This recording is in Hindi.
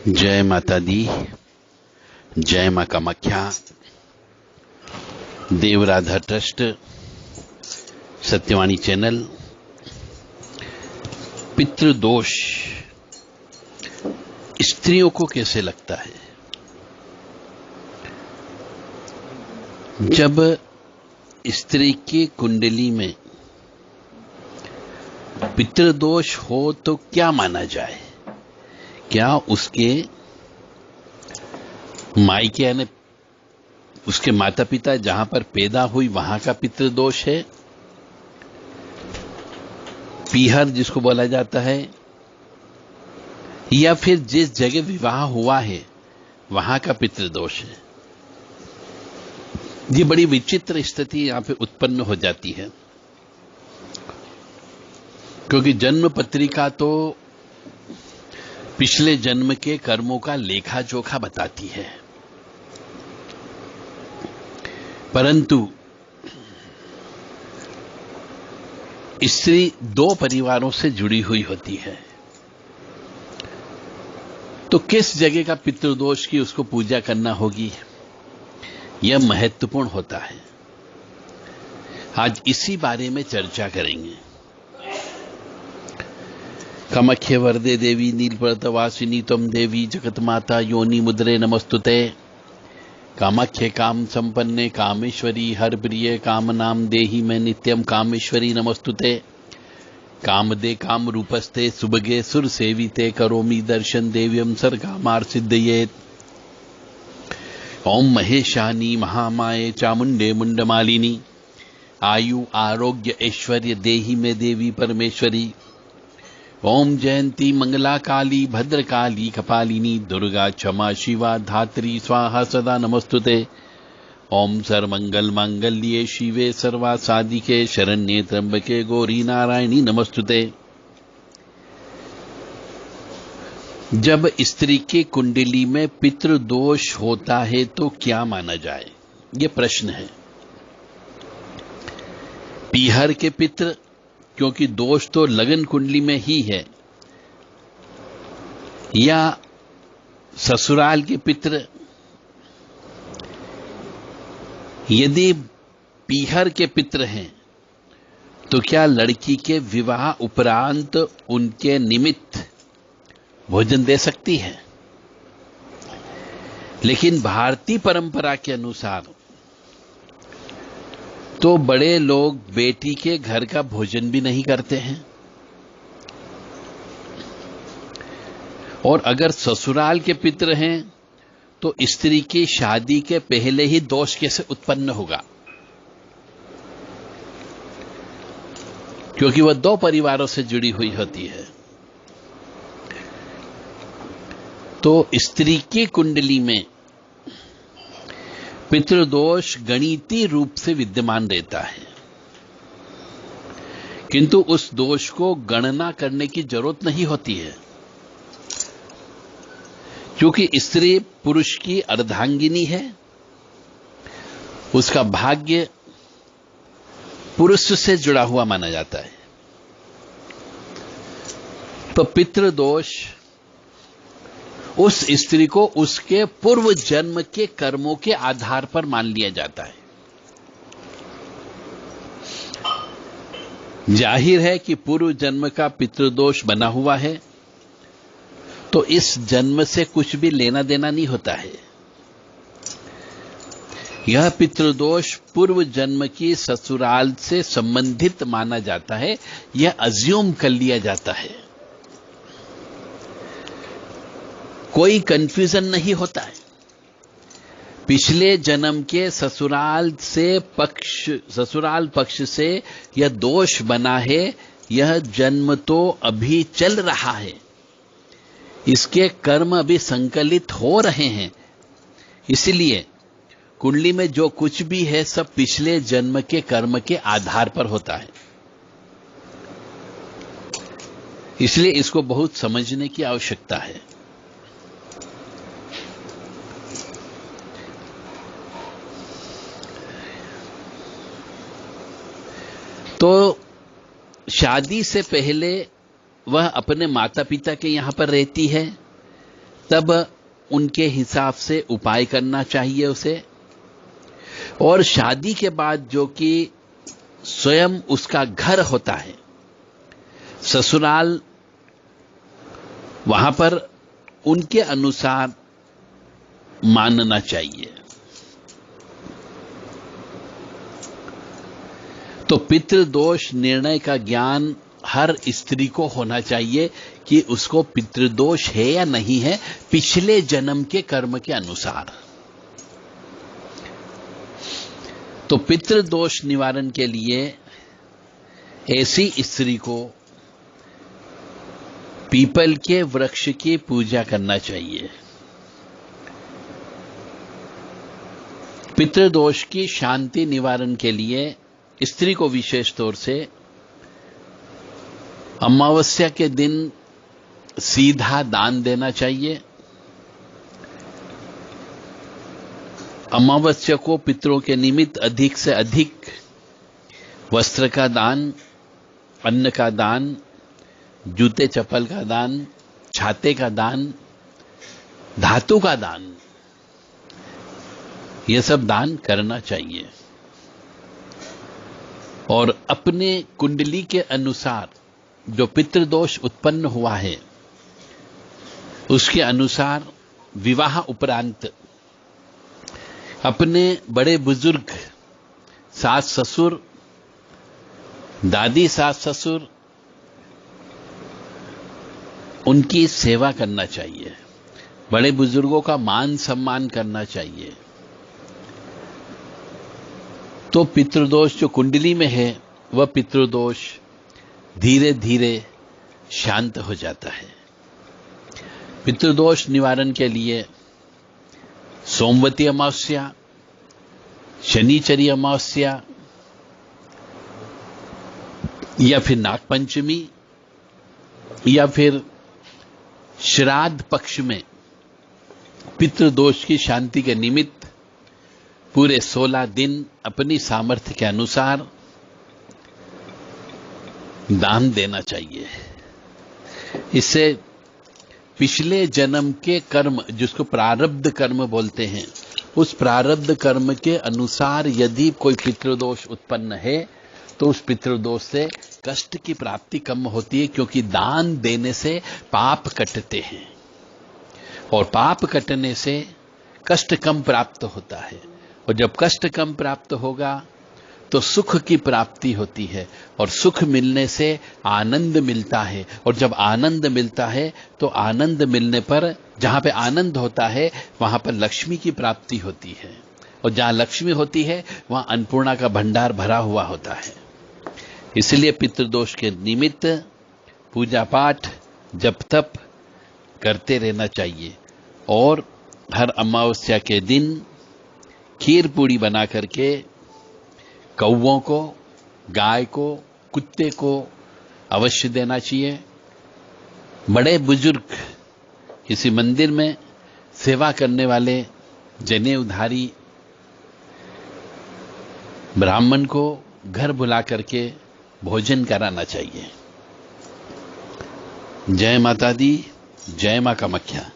जय माता दी, जय मां कामाख्या। Devradha trust, Satyavani channel. पितृदोष स्त्रियों को कैसे लगता है? जब स्त्री की कुंडली में पितृदोष हो तो क्या माना जाए? क्या उसके मायके यानी उसके माता पिता जहां पर पैदा हुई वहां का पितृदोष है, पीहर जिसको बोला जाता है, या फिर जिस जगह विवाह हुआ है वहां का पितृदोष है? ये बड़ी विचित्र स्थिति यहां पे उत्पन्न हो जाती है, क्योंकि जन्म पत्रिका तो पिछले जन्म के कर्मों का लेखा जोखा बताती है, परंतु स्त्री दो परिवारों से जुड़ी हुई होती है, तो किस जगह का पितृदोष की उसको पूजा करना होगी, यह महत्वपूर्ण होता है। आज इसी बारे में चर्चा करेंगे। कामाख्ये वरदे देवी नीलपर्वतवासिनी त्वं देवी जगतमाता योनि मुद्रे नमस्तुते। कामाख्ये काम संपन्ने कामेश्वरी हर प्रिय कामनाम देहि मैं नित्यम कामेश्वरी नमस्तुते। कामदे काम रूपस्ते सुभगे सुर सेविते करोमि दर्शन देव्यम सर्गामार सिद्धयेत। ओम महेशानी महामाये चामुंडे मुंडमालिनी आयु आरोग्य ऐश्वर्य देहि में देवी परमेश्वरी। ओम जयंती मंगला काली भद्रकाली कपालिनी दुर्गा क्षमा शिवा धात्री स्वाहा सदा नमस्तुते। ओम सर्वमंगल मांगल्ये शिवे सर्वा साधिके शरण्ये त्र्यंबके गौरी नारायणी नमस्तुते। जब स्त्री की कुंडली में पितृदोष होता है तो क्या माना जाए, ये प्रश्न है। पीहर के पितृ, क्योंकि दोष तो लगन कुंडली में ही है, या ससुराल के पितृ। यदि पीहर के पितृ हैं तो क्या लड़की के विवाह उपरांत उनके निमित्त भोजन दे सकती है? लेकिन भारतीय परंपरा के अनुसार तो बड़े लोग बेटी के घर का भोजन भी नहीं करते हैं, और अगर ससुराल के पितृ हैं तो स्त्री की शादी के पहले ही दोष कैसे उत्पन्न होगा? क्योंकि वह दो परिवारों से जुड़ी हुई होती है। तो स्त्री की कुंडली में पितृदोष गणितीय रूप से विद्यमान रहता है, किंतु उस दोष को गणना करने की जरूरत नहीं होती है, क्योंकि स्त्री पुरुष की अर्धांगिनी है। उसका भाग्य पुरुष से जुड़ा हुआ माना जाता है। तो पितृदोष उस स्त्री को उसके पूर्व जन्म के कर्मों के आधार पर मान लिया जाता है। जाहिर है कि पूर्व जन्म का पितृदोष बना हुआ है, तो इस जन्म से कुछ भी लेना देना नहीं होता है। यह पितृदोष पूर्व जन्म की ससुराल से संबंधित माना जाता है, यह अज्यूम कर लिया जाता है। कोई कंफ्यूजन नहीं होता है। पिछले जन्म के ससुराल पक्ष से यह दोष बना है, यह जन्म तो अभी चल रहा है, इसके कर्म अभी संकलित हो रहे हैं। इसलिए कुंडली में जो कुछ भी है सब पिछले जन्म के कर्म के आधार पर होता है। इसलिए इसको बहुत समझने की आवश्यकता है। तो शादी से पहले वह अपने माता पिता के यहां पर रहती है, तब उनके हिसाब से उपाय करना चाहिए उसे। और शादी के बाद जो कि स्वयं उसका घर होता है, ससुराल, वहां पर उनके अनुसार मानना चाहिए। तो पितृदोष निर्णय का ज्ञान हर स्त्री को होना चाहिए कि उसको पितृदोष है या नहीं है, पिछले जन्म के कर्म के अनुसार। तो पितृदोष निवारण के लिए ऐसी स्त्री को पीपल के वृक्ष की पूजा करना चाहिए। पितृदोष की शांति निवारण के लिए स्त्री को विशेष तौर से अमावस्या के दिन सीधा दान देना चाहिए। अमावस्या को पितरों के निमित्त अधिक से अधिक वस्त्र का दान, अन्न का दान, जूते चप्पल का दान, छाते का दान, धातु का दान, यह सब दान करना चाहिए। और अपने कुंडली के अनुसार जो पितृदोष उत्पन्न हुआ है उसके अनुसार विवाह उपरांत अपने बड़े बुजुर्ग सास ससुर, दादी सास ससुर, उनकी सेवा करना चाहिए। बड़े बुजुर्गों का मान सम्मान करना चाहिए। तो पितृदोष जो कुंडली में है वह पितृदोष धीरे धीरे शांत हो जाता है। पितृदोष निवारण के लिए सोमवती अमावस्या, शनिचरी अमावस्या या फिर नागपंचमी या फिर श्राद्ध पक्ष में पितृदोष की शांति के निमित्त पूरे 16 दिन अपनी सामर्थ्य के अनुसार दान देना चाहिए। इससे पिछले जन्म के कर्म, जिसको प्रारब्ध कर्म बोलते हैं, उस प्रारब्ध कर्म के अनुसार यदि कोई पितृदोष उत्पन्न है तो उस पितृदोष से कष्ट की प्राप्ति कम होती है, क्योंकि दान देने से पाप कटते हैं और पाप कटने से कष्ट कम प्राप्त होता है। और जब कष्ट कम प्राप्त होगा तो सुख की प्राप्ति होती है और सुख मिलने से आनंद मिलता है। और जब आनंद मिलता है तो आनंद मिलने पर जहां पे आनंद होता है वहां पर लक्ष्मी की प्राप्ति होती है। और जहां लक्ष्मी होती है वहां अन्नपूर्णा का भंडार भरा हुआ होता है। इसलिए पितृदोष के निमित्त पूजा पाठ जप तप करते रहना चाहिए। और हर अमावस्या के दिन खीर पूड़ी बना करके कौवों को, गाय को, कुत्ते को अवश्य देना चाहिए। बड़े बुजुर्ग किसी मंदिर में सेवा करने वाले जनेऊधारी ब्राह्मण को घर बुला करके भोजन कराना चाहिए। जय माता दी, जय मां कामाख्या।